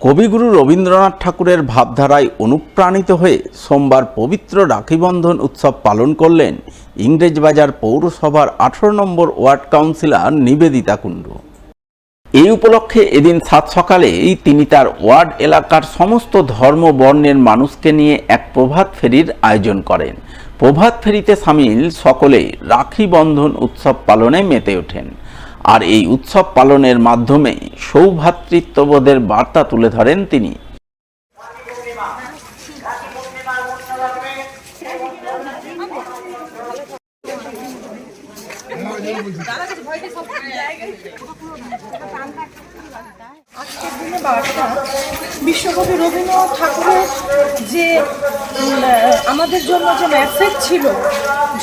কবিগুরু রবীন্দ্রনাথ ঠাকুরের ভাবধারায় অনুপ্রাণিত হয়ে সোমবার পবিত্র রাখিবন্ধন উৎসব পালন করলেন ইংরেজবাজার পৌরসভার 18 নম্বর ওয়ার্ড কাউন্সিলর নিবেদিতা কুণ্ডু। এই উপলক্ষে এদিন সাত সকালেই তিনি তার ওয়ার্ড এলাকার সমস্ত ধর্ম বর্ণের মানুষকে নিয়ে এক প্রভাত ফেরির আয়োজন করেন। প্রভাত ফেরিতে সামিল সকলেই রাখি বন্ধন উৎসব পালনে মেতে ওঠেন। আর এই উৎসব পালনের মাধ্যমে সৌভ্রাতৃত্ববোধের বার্তা তুলে ধরেন তিনি। আজকের দিনে বার্তা বিশ্বকবি রবীন্দ্রনাথ ঠাকুরের যে আমাদের জন্য যে মেসেজ ছিল,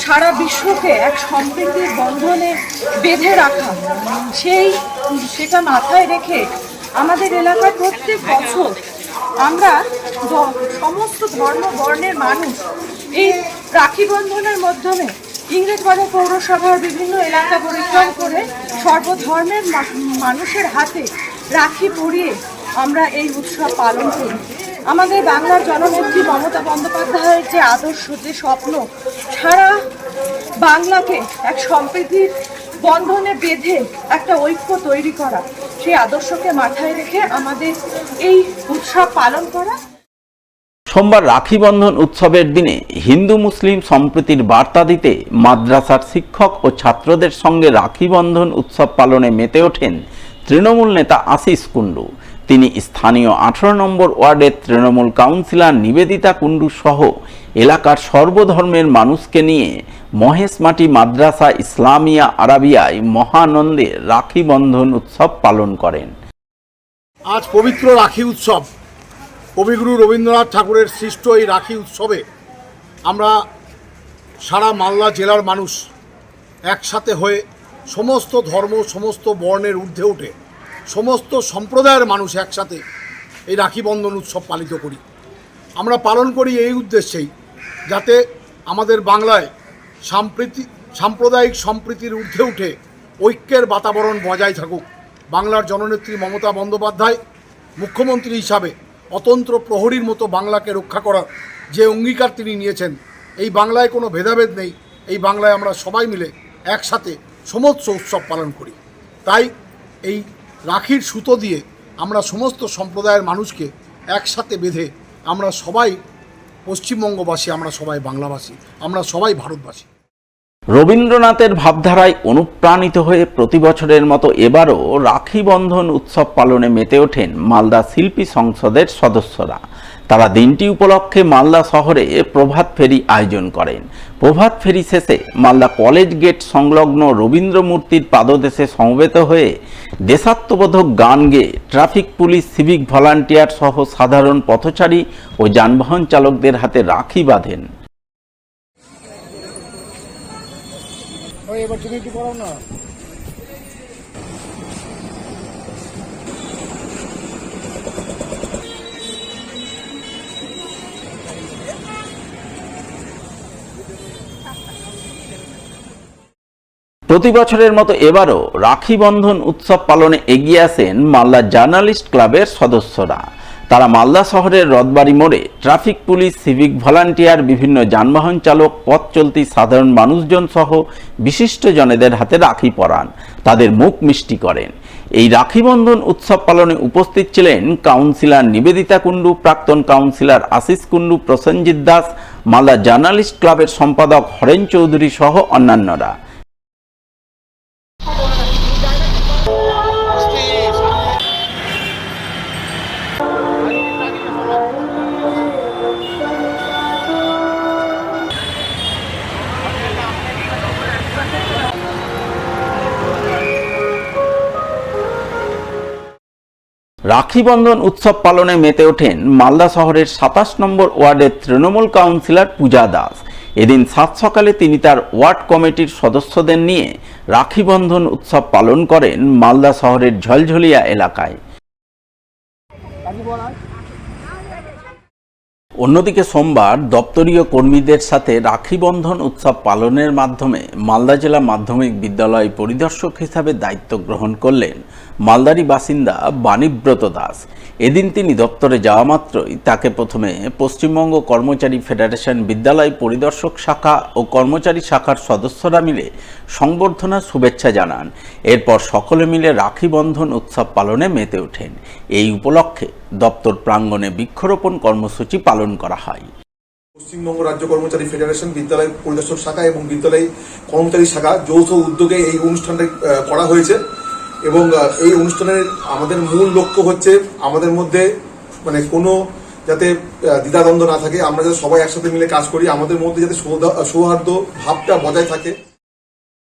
সারা বিশ্বকে এক সম্প্রীতির বন্ধনে বেঁধে রাখা, সেটা মাথায় রেখে আমাদের এলাকায় প্রত্যেক বছর আমরা সমস্ত ধর্ম বর্ণের মানুষ এই রাখি বন্ধনের মাধ্যমে ইংরেজবাজার পৌরসভার বিভিন্ন এলাকা পরিক্রম করে সর্বধর্মের মানুষের হাতে রাখি পরিয়ে আমরা এই উৎসব পালন করি। আমাদের বাংলার জননেত্রী মমতা বন্দ্যোপাধ্যায়ের যে আদর্শ, যে স্বপ্ন, সারা বাংলাকে এক সম্প্রীতির বন্ধনে বেঁধে একটা ঐক্য তৈরি করা, সেই আদর্শকে মাথায় রেখে আমাদের এই উৎসব পালন করা। সোমবার রাখি বন্ধন উৎসবের দিনে হিন্দু মুসলিম সম্প্রীতির বার্তা দিতে মাদ্রাসার শিক্ষক ও ছাত্রদের সঙ্গে রাখি বন্ধন উৎসব পালনে মেতে ওঠেন তৃণমূল নেতা আশিস কুণ্ডু। তিনি স্থানীয় 18 নম্বর ওয়ার্ডের তৃণমূল কাউন্সিলর নিবেদিতা কুণ্ডু সহ এলাকার সর্বধর্মের মানুষকে নিয়ে মহেশমাটি মাদ্রাসা ইসলামিয়া আরাবিয়ায় মহানন্দে রাখি বন্ধন উৎসব পালন করেন। আজ পবিত্র রাখি উৎসব, কবিগুরু রবীন্দ্রনাথ ঠাকুরের সৃষ্ট এই রাখি উৎসবে আমরা সারা মালদা জেলার মানুষ একসাথে হয়ে সমস্ত ধর্ম, সমস্ত বর্ণের ঊর্ধ্বে উঠে সমস্ত সম্প্রদায়ের মানুষ একসাথে এই রাখি বন্ধন উৎসব পালিত করি। আমরা পালন করি এই উদ্দেশ্যেই, যাতে আমাদের বাংলায় সাম্প্রদায়িক সম্প্রীতির ঊর্ধ্বে উঠে ঐক্যের বাতাবরণ বজায় থাকুক। বাংলার জননেত্রী মমতা বন্দ্যোপাধ্যায় মুখ্যমন্ত্রী হিসাবে অতন্ত্র প্রহরীর মতো বাংলাকে রক্ষা করার যে অঙ্গীকার তিনি নিয়েছেন, এই বাংলায় কোনো ভেদাভেদ নেই, এই বাংলায় আমরা সবাই মিলে একসাথে সমস্ত উৎসব পালন করি। তাই এই রাখির সুতো দিয়ে আমরা সমস্ত সম্প্রদায়ের মানুষকে একসাথে বেঁধে আমরা সবাই পশ্চিমবঙ্গবাসী, আমরা সবাই বাংলাভাষী, আমরা সবাই ভারতবাসী। রবীন্দ্রনাথের ভাবধারায় অনুপ্রাণিত হয়ে প্রতি বছরের মতো এবারও রাখি বন্ধন উৎসব পালনে মেতে ওঠেন মালদা শিল্পী সংসদের সদস্যরা। তারা দিনটি উপলক্ষে মালদা শহরে প্রভাত ফেরি আয়োজন করেন। প্রভাত ফেরি শেষে মালদা কলেজ গেট সংলগ্ন রবীন্দ্র মূর্তির পাদদেশে সমবেত হয়ে দেশাত্মবোধক গান গেয়ে ট্রাফিক পুলিশ, সিভিক ভলান্টিয়ার সহ সাধারণ পথচারী ও যানবাহন চালকদের হাতে রাখি বাঁধেন। এবার তুমি একটু করাও না। প্রতি বছরের মতো এবারও রাখি বন্ধন উৎসব পালনে এগিয়ে আসেন মালদা জার্নালিস্ট ক্লাবের সদস্যরা। তারা মালদা শহরের রথবাড়ি মোড়ে ট্রাফিক পুলিশ, সিভিক ভলান্টিয়ার, বিভিন্ন যানবাহন চালক, পথ চলতি সাধারণ মানুষজন সহ বিশিষ্ট জনেদের হাতে রাখি পরান, তাদের মুখ মিষ্টি করেন। এই রাখি বন্ধন উৎসব পালনে উপস্থিত ছিলেন কাউন্সিলর নিবেদিতা কুণ্ডু, প্রাক্তন কাউন্সিলর আশিস কুণ্ডু, প্রসেনজিৎ দাস, মালদা জার্নালিস্ট ক্লাবের সম্পাদক হরেন চৌধুরী সহ অন্যান্যরা। রাখি বন্ধন উৎসব পালনে মেতে ওঠেন মালদা শহরের 27 নম্বর ওয়ার্ডের তৃণমূল কাউন্সিলর পূজা দাস। এদিন সাত সকালে তিনি তার ওয়ার্ড কমিটির সদস্যদের নিয়ে রাখি বন্ধন উৎসব পালন করেন মালদা শহরের ঝলঝলিয়া এলাকায়। অন্যদিকে সোমবার দপ্তরীয় কর্মীদের সাথে রাখি বন্ধন উৎসব পালনের মাধ্যমে মালদা জেলা মাধ্যমিক বিদ্যালয় পরিদর্শক হিসাবে দায়িত্ব গ্রহণ করলেন মালদারি বাসিন্দা বাণীব্রত দাস। এদিন তিনি দপ্তরে যাওয়া মাত্রই তাকে প্রথমে পশ্চিমবঙ্গ কর্মচারী ফেডারেশন বিদ্যালয় পরিদর্শক শাখা ও কর্মচারী শাখার সদস্যরা মিলে সংবর্ধনা শুভেচ্ছা জানান। এরপর সকলে মিলে রাখি বন্ধন উৎসব পালনে মেতে ওঠেন। এই উপলক্ষে দপ্তর প্রাঙ্গণে বৃক্ষরোপণ কর্মসূচি পালন করা হয়। পশ্চিমবঙ্গ রাজ্য কর্মচারী ফেডারেশন বিদ্যালয় পরিদর্শক শাখা এবং বিদ্যালয় কর্মচারী শাখা যৌথ উদ্যোগে এই অনুষ্ঠানটা করা হয়েছে এবং এই অনুষ্ঠানের আমাদের মূল লক্ষ্য হচ্ছে আমাদের মধ্যে কোনো যাতে দ্বিধাদ্বন্দ্ব না থাকে, আমরা যাতে সবাই একসাথে মিলে কাজ করি, আমাদের মধ্যে যাতে সৌহার্দ্য ভাবটা বজায় থাকে।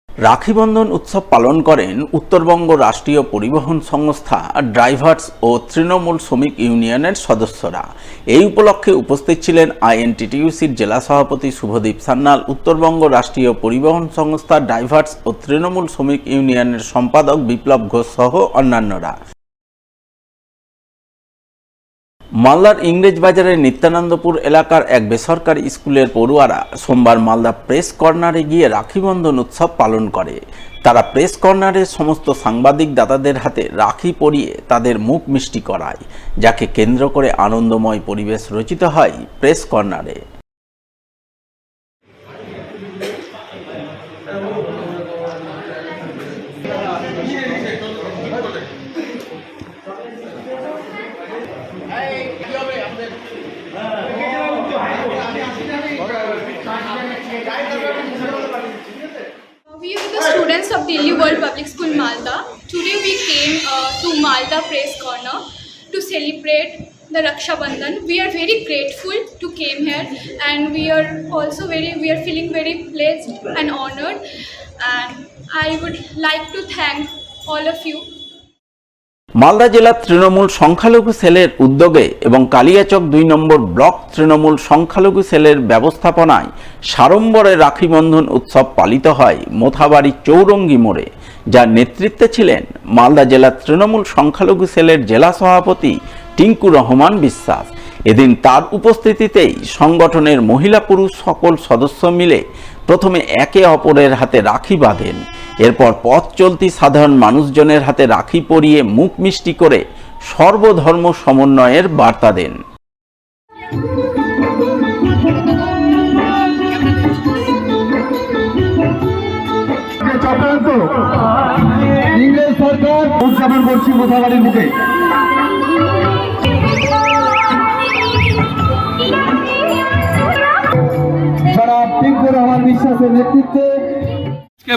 রাখি বন্ধন উৎসব পালন করেন উত্তরবঙ্গ রাষ্ট্রীয় পরিবহন সংস্থা, ড্রাইভার্স ও তৃণমূল শ্রমিক ইউনিয়নের সদস্যরা। এই উপলক্ষে উপস্থিত ছিলেন আইএনটিটিইউসির জেলা সভাপতি শুভদীপ সান্যাল, উত্তরবঙ্গ রাষ্ট্রীয় পরিবহন সংস্থা, ড্রাইভার্স ও তৃণমূল শ্রমিক ইউনিয়নের সম্পাদক বিপ্লব ঘোষ সহ অন্যান্যরা। মালদার ইংরেজবাজারের নিত্যানন্দপুর এলাকার এক বেসরকারি স্কুলের পড়ুয়ারা সোমবার মালদা প্রেস কর্নারে গিয়ে রাখি বন্ধন উৎসব পালন করে। তারা প্রেস কর্নারে সমস্ত সাংবাদিক দাতাদের হাতে রাখি পরিয়ে তাদের মুখ মিষ্টি করায়, যাকে কেন্দ্র করে আনন্দময় পরিবেশ রচিত হয় প্রেস কর্নারে। We are the students of Delhi World Public School Malda. Today we came to Malda Press Corner to celebrate the Raksha Bandhan. We are very grateful to came here, and we are feeling very blessed and honored, and I would like to thank all of you. Malda জেলা তৃণমূল সংখ্যালঘু সেলের উদ্যোগে এবং কালিয়াচক ২ নম্বর block Trinamool সংখ্যালঘু সেলের ব্যবস্থাপনায় সাড়ম্বরে রাখি বন্ধন উৎসব পালিত হয় মোথাবাড়ি চৌরঙ্গি মোড়ে, যার নেতৃত্বে ছিলেন মালদা জেলা তৃণমূল সংখ্যালঘু সেলের জেলা সভাপতি টিঙ্কু রহমান বিশ্বাস। এদিন তার উপস্থিতিতেই সংগঠনের মহিলা পুরুষ সকল সদস্য মিলে প্রথমে একে অপরের হাতে রাখি বাঁধেন। এরপর পথ চলতি সাধারণ মানুষজনের হাতে রাখি পরিয়ে মুখ মিষ্টি করে সর্বধর্ম সমন্বয়ের বার্তা দেন। ইংরেজ সরকার উদযাপন করছি মোথাবাড়ির মুখে। জনাব টিঙ্কু রহমান বিশ্বাসের নেতৃত্বে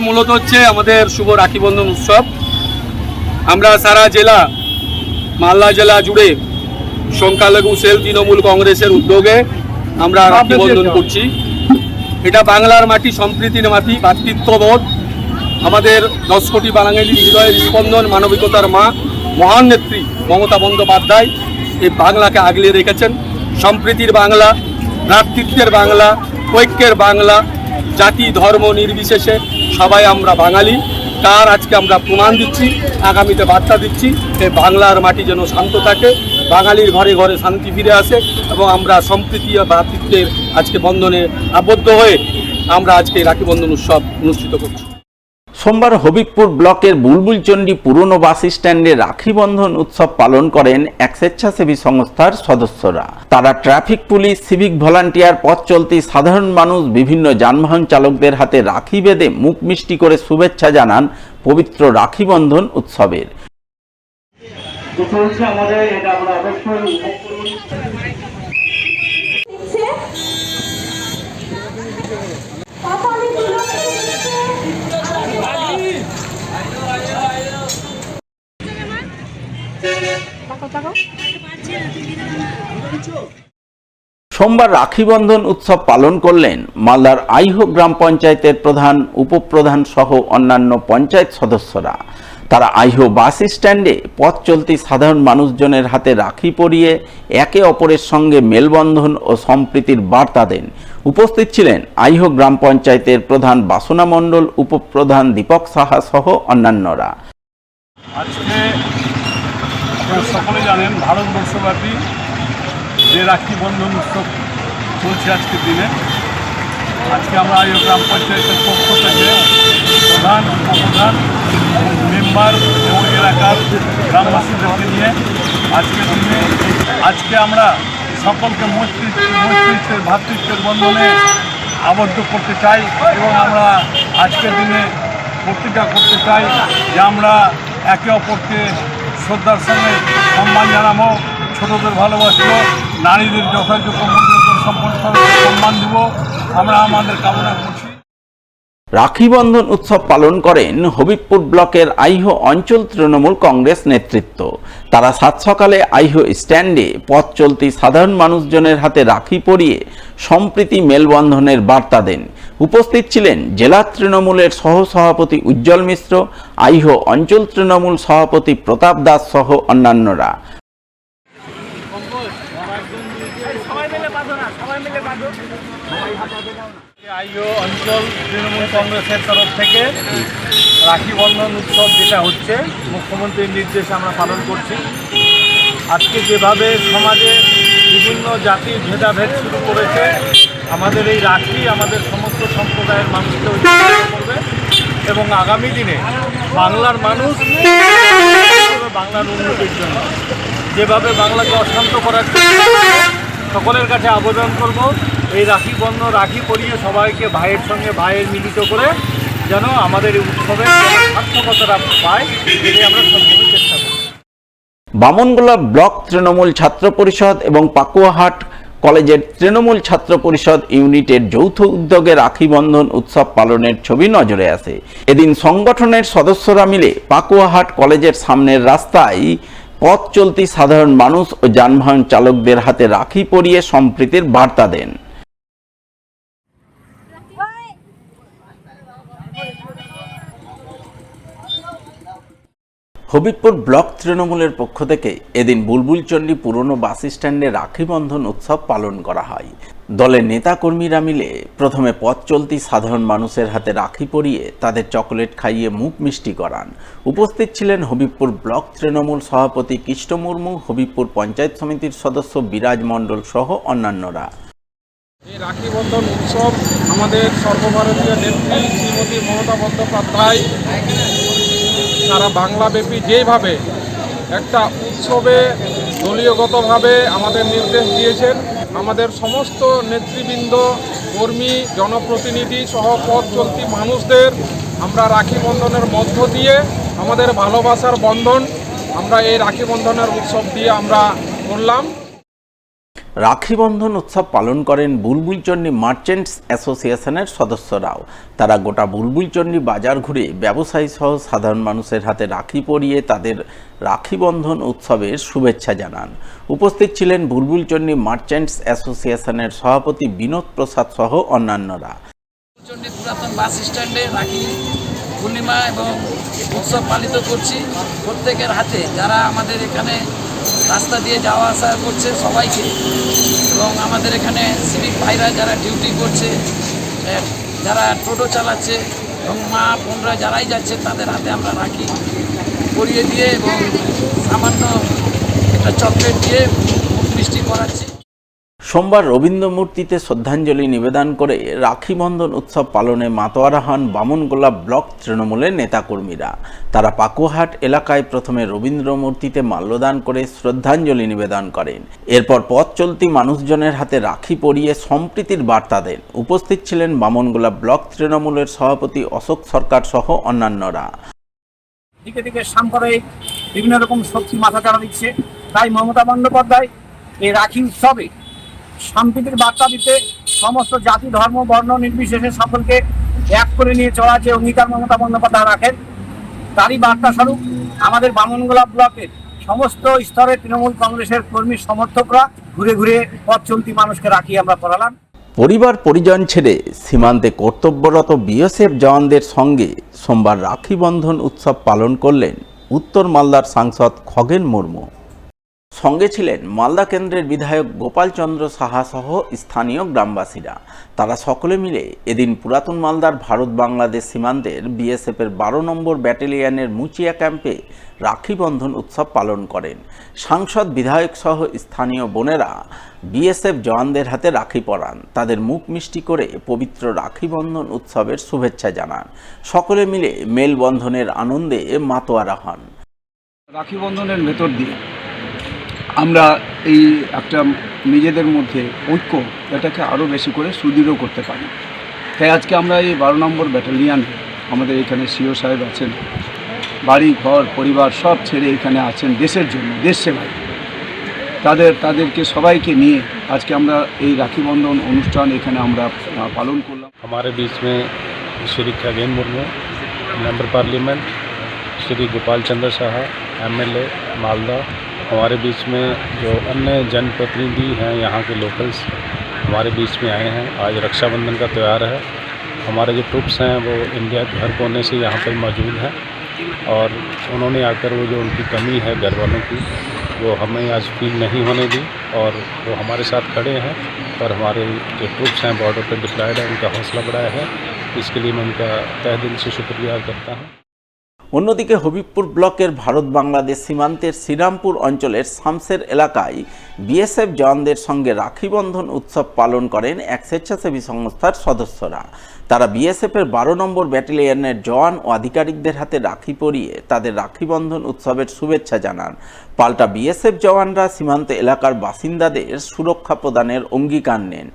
মূলত হচ্ছে আমাদের শুভ রাখি বন্ধন উৎসব। আমরা সারা জেলা মালদা জেলা জুড়ে সংখ্যালঘু সেল তৃণমূল কংগ্রেসের উদ্যোগে আমরা রাখি বন্ধন করছি। এটা বাংলার মাটি, সম্প্রীতির মাটি, ভ্রাতৃত্ববোধ, আমাদের 10 কোটি বাঙালির হৃদয়ের স্পন্দন, মানবিকতার মা, মহান নেত্রী মমতা বন্দ্যোপাধ্যায় এই বাংলাকে আগলে রেখেছেন। সম্প্রীতির বাংলা, ভ্রাতৃত্বের বাংলা, ঐক্যের বাংলা, জাতি ধর্ম নির্বিশেষে সবাই আমরা বাঙালি। তার আজকে আমরা প্রমাণ দিচ্ছি, আগামীতে বার্তা দিচ্ছি এই বাংলার মাটি যেন শান্ত থাকে, বাঙালির ঘরে ঘরে শান্তি ফিরে আসে এবং আমরা সম্প্রীতি ও ভ্রাতৃত্বের আজকে বন্ধনে আবদ্ধ হয়ে আমরা আজকে রাখি বন্ধন উৎসব অনুষ্ঠিত করছি। সোমবার হবিবপুর ব্লকের বুলবুলচন্ডী পুরনো বাস স্ট্যান্ডে রাখি বন্ধন উৎসব পালন করেন এক স্বেচ্ছাসেবী সংস্থার সদস্যরা। তারা ট্রাফিক পুলিশ, সিভিক ভলান্টিয়ার, পথ চলতি সাধারণ মানুষ, বিভিন্ন যানবাহন চালকদের হাতে রাখি বেঁধে মুখ মিষ্টি করে শুভেচ্ছা জানান পবিত্র রাখি বন্ধন উৎসবের। সোমবার রাখি বন্ধন উৎসব পালন করলেন মালদার আইহো গ্রাম পঞ্চায়েতের প্রধান, উপপ্রধান সহ অন্যান্য পঞ্চায়েত সদস্যরা। তারা আইহো বাস স্ট্যান্ডে পথ চলতি সাধারণ মানুষজনের হাতে রাখি পরিয়ে একে অপরের সঙ্গে মেলবন্ধন ও সম্প্রীতির বার্তা দেন। উপস্থিত ছিলেন আইহো গ্রাম পঞ্চায়েতের প্রধান বাসনা মণ্ডল, উপপ্রধান দীপক সাহা সহ অন্যান্যরা। আজকে আপনারা সকলে জানেন ভারতবর্ষব্যাপী যে রাখি বন্ধন উৎসব চলছে আজকের দিনে। আজকে আমরা এই গ্রাম পঞ্চায়েতের পক্ষ থেকে প্রধান, উপপ্রধান, মেম্বার এবং এলাকার গ্রামবাসীদেরকে নিয়ে আজকের দিনে আমরা সকলকে মৈত্রীত্বের ভ্রাতৃত্বের বন্ধনে আবদ্ধ করতে চাই এবং আমরা আজকের দিনে প্রতিজ্ঞা করতে চাই যে আমরা একে অপরকে শ্রদ্ধার সঙ্গে সম্মান জানাবো, ছোটদের ভালোবাসবো, নারীদের যথাযোগ্য মর্যাদা সম্মান দেব, আমরা আমাদের কামনা করছি। রাখি বন্ধন উৎসব পালন করেন হবিবপুর ব্লকের আইহো অঞ্চল তৃণমূল কংগ্রেস নেতৃত্ব। তারা সাত সকালে আইহো স্ট্যান্ডে পথ চলতি সাধারণ মানুষজনের হাতে রাখি পরিয়ে সম্প্রীতি মেলবন্ধনের বার্তা দেন। উপস্থিত ছিলেন জেলা তৃণমূলের সহসভাপতি উজ্জ্বল মিশ্র, আইহো অঞ্চল তৃণমূল সভাপতি প্রতাপ দাস সহ অন্যান্যরা। আইও অঞ্চল তৃণমূল কংগ্রেসের তরফ থেকে রাখি বন্ধন উৎসব যেটা হচ্ছে মুখ্যমন্ত্রীর নির্দেশে আমরা পালন করছি। আজকে যেভাবে সমাজে বিভিন্ন জাতির ভেদাভেদ শুরু করেছে, আমাদের এই রাখি আমাদের সমস্ত সম্প্রদায়ের মানুষকে ঐক্যবদ্ধ করবে এবং আগামী দিনে বাংলার মানুষ বাংলার উন্নতির জন্য যেভাবে বাংলাকে অশান্ত করার সকলের কাছে আবেদন করব, এই রাখি বন্ধন রাখি পরিয়ে সবাইকে ভাইয়ের সঙ্গে ভাইয়ের মিলিত করে যেন আমাদের এই উৎসবের সার্থকতা পায়, এটাই আমরা সবসময় চেষ্টা করি। বামনগোলা ব্লক তৃণমূল ছাত্র পরিষদ এবং পাকুয়াহাট কলেজের তৃণমূল ছাত্র পরিষদ ইউনিটের যৌথ উদ্যোগে রাখি বন্ধন উৎসব পালনের ছবি নজরে আসে। এদিন সংগঠনের সদস্যরা মিলে পাকুয়াহাট কলেজের সামনের রাস্তায় পথ চলতি সাধারণ মানুষ ও যানবাহন চালকদের হাতে রাখি পরিয়ে সম্প্রীতির বার্তা দেন। হবিবপুর ব্লক তৃণমূলের পক্ষ থেকে এদিন বুলবুলচন্ডী পুরনো বাস স্ট্যান্ডে রাখি বন্ধন উৎসব পালন করা হয়। দলের নেতাকর্মীরা মিলে প্রথমে পথ চলতি সাধারণ মানুষের হাতে রাখি পরিয়ে তাদের চকোলেট খাইয়ে মুখ মিষ্টি করান। উপস্থিত ছিলেন হবিবপুর ব্লক তৃণমূল সভাপতি কৃষ্ণ মুর্মু, হবিবপুর পঞ্চায়েত সমিতির সদস্য বিরাজ মণ্ডল সহ অন্যান্যরা। এই রাখি বন্ধন উৎসব আমাদের সর্বভারতীয় নেত্রী শ্রীমতী মমতা বন্দ্যোপাধ্যায় সারা বাংলাব্যাপী যেভাবে একটা উৎসবে দলীয়গতভাবে আমাদের নির্দেশ দিয়েছেন, আমাদের সমস্ত নেতৃবৃন্দ, কর্মী, জনপ্রতিনিধি সহ পথ চলতি মানুষদের আমরা রাখি বন্ধনের মধ্য দিয়ে আমাদের ভালোবাসার বন্ধন আমরা এই রাখি বন্ধনের উৎসব দিয়ে আমরা করলাম। রাখি বন্ধন উৎসব পালন করেন বুলবুলচন্ডী মার্চেন্টস অ্যাসোসিয়েশনের সদস্যরাও। তারা গোটা বুলবুলচন্ডী বাজার ঘুরে ব্যবসায়ী সহ সাধারণ মানুষের হাতে রাখি পরিয়ে তাদের রাখি বন্ধন উৎসবের শুভেচ্ছা জানান। উপস্থিত ছিলেন বুলবুলচন্ডী মার্চেন্টস অ্যাসোসিয়েশনের সভাপতি বিনোদ প্রসাদ সহ অন্যান্যরা। বুলবুলচন্ডী পুরাতন বাস স্ট্যান্ডে রাখি পূর্ণিমা এবং উৎসব পালিত করছি। প্রত্যেকের হাতে যারা আমাদের এখানে রাস্তা দিয়ে যাওয়া আসা করছে সবাইকে, এবং আমাদের এখানে সিভিক ভাইরা যারা ডিউটি করছে, যারা টোটো চালাচ্ছে এবং মা বোনরা যারাই যাচ্ছে তাদের হাতে আমরা রাখি পরিয়ে দিয়ে এবং সামান্য একটা চকলেট দিয়ে মুখ মিষ্টি করাচ্ছি। সোমবার রবীন্দ্র মূর্তিতে শ্রদ্ধাঞ্জলি নিবেদন করে রাখি বন্ধন উৎসব পালনে মাতোয়ারা হন বামনগোলা ব্লক তৃণমূলের নেতাকর্মীরা। তারা পাকুয়াহাট এলাকায় প্রথমে রবীন্দ্র মূর্তিতে মাল্যদান করে শ্রদ্ধাঞ্জলি নিবেদন করেন। এরপর পথ চলতি মানুষজনের হাতে রাখি পরিয়ে সম্প্রীতির বার্তা দেন। উপস্থিত ছিলেন বামনগোলা ব্লক তৃণমূলের সভাপতি অশোক সরকার সহ অন্যান্যরা। দিকে দিকে সাম্প্রদায়িক বিভিন্ন রকম শক্তি মাথা চাড়া দিচ্ছে, তাই মমতা বন্দ্যোপাধ্যায় এই রাখি উৎসবে সম্প্রীতির বার্তা দিতে সমস্ত জাতি ধর্ম বর্ণ নির্বিশেষে সকলকে এক করে নিয়ে চলা যে অঙ্গীকার মমতা বন্দ্যোপাধ্যায় রাখেন, তারই বার্তা স্বরূপ আমাদের বামনগোলা ব্লকের সমস্ত স্তরে তৃণমূল কংগ্রেসের কর্মী সমর্থকরা ঘুরে ঘুরে পথ চলতি মানুষকে রাখি আমরা পরালাম। পরিবার পরিজন ছেড়ে সীমান্তে কর্তব্যরত বিএসএফ জওয়ানদের সঙ্গে সোমবার রাখি বন্ধন উৎসব পালন করলেন উত্তর মালদার সাংসদ খগেন মুর্মু। সঙ্গে ছিলেন মালদা কেন্দ্রের বিধায়ক গোপাল চন্দ্র সাহা সহ স্থানীয় গ্রামবাসীরা। তারা সকলে মিলে এদিন পুরাতন মালদার ভারত বাংলাদেশ সীমান্তের বিএসএফের 12 নম্বর ব্যাটালিয়নের মুচিয়া ক্যাম্পে রাখি বন্ধন উৎসব পালন করেন। সাংসদ, বিধায়ক সহ স্থানীয় বোনেরা বিএসএফ জওয়ানদের হাতে রাখি পরান, তাদের মুখ মিষ্টি করে পবিত্র রাখি বন্ধন উৎসবের শুভেচ্ছা জানান। সকলে মিলে মেলবন্ধনের আনন্দে মাতোয়ারা হন। রাখি বন্ধনের ভেতর দিয়ে আমরা এই একটা নিজেদের মধ্যে ঐক্য এটাকে আরও বেশি করে সুদৃঢ় করতে পারি। তাই আজকে আমরা এই 12 নম্বর ব্যাটালিয়ন, আমাদের এখানে সিও সাহেব আছেন, বাড়ি ঘর পরিবার সব ছেড়ে এখানে আছেন দেশের জন্য, দেশ সেবায়। তাদেরকে সবাইকে নিয়ে আজকে আমরা এই রাখি বন্ধন অনুষ্ঠান এখানে আমরা পালন করলাম। हमारे बीच में श्री खगेन मुर्मू, मेंबर पार्लियामेंट, श्री गोपाल चंद्र साहा, एमएलए मालदा, हमारे बीच में जो अन्य जनप्रतिनिधि हैं यहाँ के लोकल्स हमारे बीच में आए हैं। आज रक्षाबंधन का त्यौहार है। हमारे जो ट्रूप्स हैं वो इंडिया के हर कोने से यहाँ पर मौजूद हैं और उन्होंने आकर वो जो उनकी कमी है घर वालों की, वो हमें आज फील नहीं होने दी और वो हमारे साथ खड़े हैं और हमारे जो ट्रूप्स हैं बॉर्डर पर डिप्लॉयड है उनका हौसला बढ़ाया है। इसके लिए मैं उनका तहे दिल से शुक्रिया करता हूँ। অন্যদিকে হবিবপুর ব্লকের ভারত বাংলাদেশ সীমান্তের শ্রীরামপুর অঞ্চলের শামসের এলাকায় বিএসএফ জওয়ানদের সঙ্গে রাখি বন্ধন উৎসব পালন করেন এক স্বেচ্ছাসেবী সংস্থার সদস্যরা। তারা বিএসএফের 12 নম্বর ব্যাটালিয়নের জওয়ান ও আধিকারিকদের হাতে রাখি পরিয়ে তাদের রাখি বন্ধন উৎসবের শুভেচ্ছা জানান। পাল্টা বিএসএফ জওয়ানরা সীমান্ত এলাকার বাসিন্দাদের সুরক্ষা প্রদানের অঙ্গীকার নেন।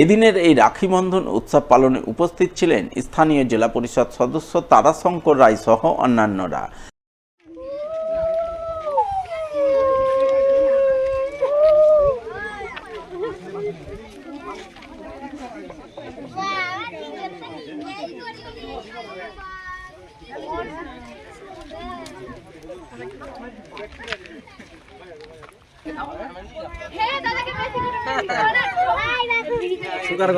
এদিনের এই রাখি বন্ধন উৎসব পালনে উপস্থিত ছিলেন স্থানীয় জেলা পরিষদ সদস্য তারাশঙ্কর রায় সহ অন্যান্যরা। সুগার